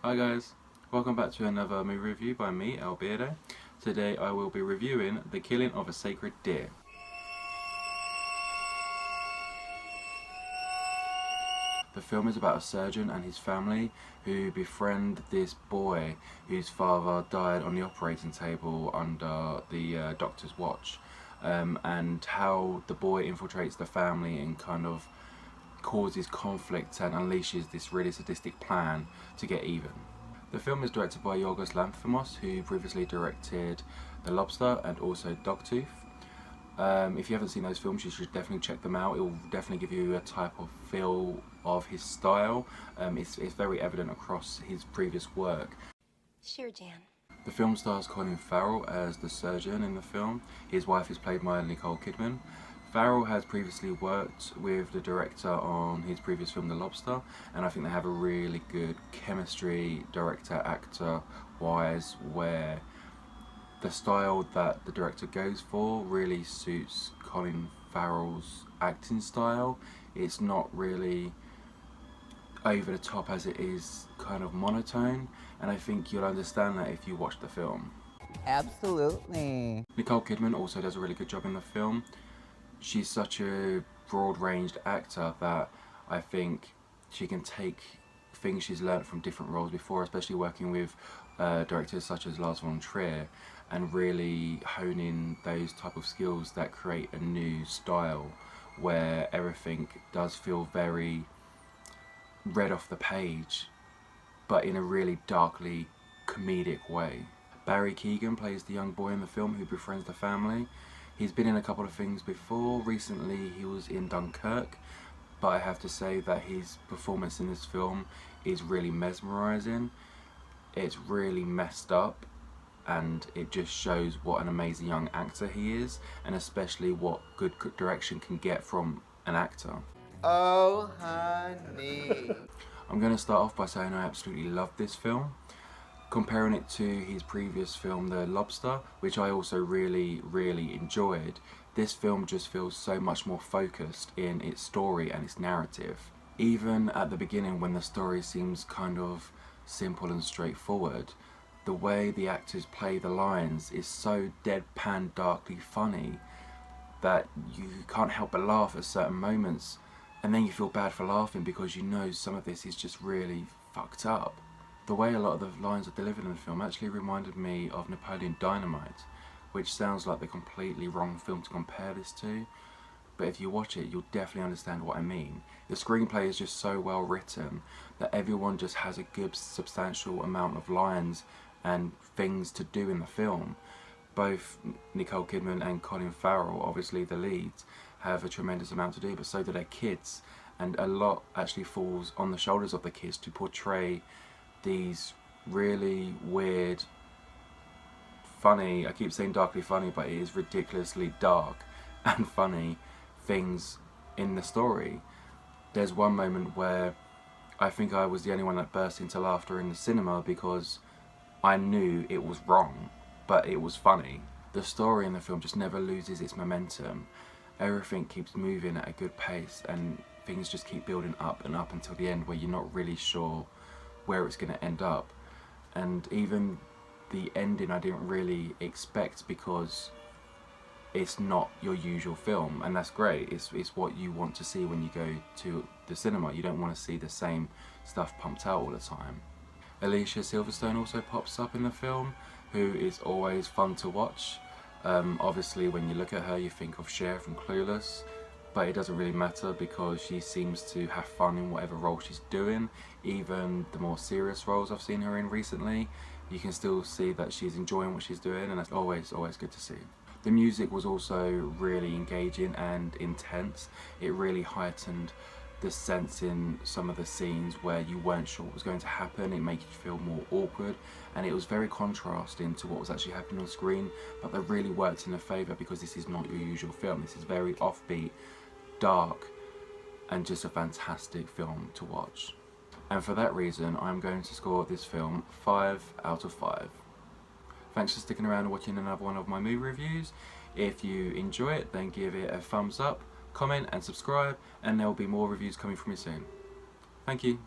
Hi guys, welcome back to another movie review by me, Beardo. Today I will be reviewing The Killing of a Sacred Deer. The film is about a surgeon and his family who befriend this boy whose father died on the operating table under the doctor's watch, and how the boy infiltrates the family and kind of causes conflict and unleashes this really sadistic plan to get even. The film is directed by Yorgos Lanthimos, who previously directed The Lobster and also Dogtooth. If you haven't seen those films, you should definitely check them out. It will definitely give you a type of feel of his style. It's very evident across his previous work. Sure, Jan. The film stars Colin Farrell as the surgeon in the film. His wife is played by Nicole Kidman. Farrell has previously worked with the director on his previous film The Lobster, and I think they have a really good chemistry director-actor wise, where the style that the director goes for really suits Colin Farrell's acting style. It's not really over the top as it is kind of monotone, and I think you'll understand that if you watch the film. Absolutely. Nicole Kidman also does a really good job in the film. She's such a broad-ranged actor that I think she can take things she's learnt from different roles before, especially working with directors such as Lars von Trier, and really hone in those type of skills that create a new style where everything does feel very read off the page, but in a really darkly comedic way. Barry Keoghan plays the young boy in the film who befriends the family. He's been in a couple of things before. Recently he was in Dunkirk, but I have to say that his performance in this film is really mesmerising. It's really messed up, and it just shows what an amazing young actor he is, and especially what good direction can get from an actor. Oh, honey. I'm going to start off by saying I absolutely love this film. Comparing it to his previous film The Lobster, which I also really enjoyed, this film just feels so much more focused in its story and its narrative. Even at the beginning, when the story seems kind of simple and straightforward, the way the actors play the lines is so deadpan darkly funny that you can't help but laugh at certain moments, and then you feel bad for laughing because you know some of this is just really fucked up. The way a lot of the lines are delivered in the film actually reminded me of Napoleon Dynamite, which sounds like the completely wrong film to compare this to, but if you watch it you'll definitely understand what I mean. The screenplay is just so well written that everyone just has a good substantial amount of lines and things to do in the film. Both Nicole Kidman and Colin Farrell, obviously the leads, have a tremendous amount to do, but so do their kids, and a lot actually falls on the shoulders of the kids to portray these really weird, funny, I keep saying darkly funny, but it is ridiculously dark and funny things in the story. There's one moment where I think I was the only one that burst into laughter in the cinema because I knew it was wrong, but it was funny. The story in the film just never loses its momentum. Everything keeps moving at a good pace and things just keep building up and up until the end, where you're not really sure where it's going to end up. And even the ending I didn't really expect, because it's not your usual film, and that's great. It's what you want to see when you go to the cinema. You don't want to see the same stuff pumped out all the time. Alicia Silverstone also pops up in the film, who is always fun to watch. Obviously when you look at her you think of Cher from Clueless, but it doesn't really matter because she seems to have fun in whatever role she's doing. Even the more serious roles I've seen her in recently, you can still see that she's enjoying what she's doing, and that's always good to see. The music was also really engaging and intense. It really heightened the sense in some of the scenes where you weren't sure what was going to happen. It made you feel more awkward, and it was very contrasting to what was actually happening on screen, but that really worked in her favour because this is not your usual film. This is very offbeat, dark, and just a fantastic film to watch. And for that reason I'm going to score this film 5 out of 5. Thanks for sticking around and watching another one of my movie reviews. If you enjoy it, then give it a thumbs up, comment and subscribe, and there will be more reviews coming from me soon. Thank you.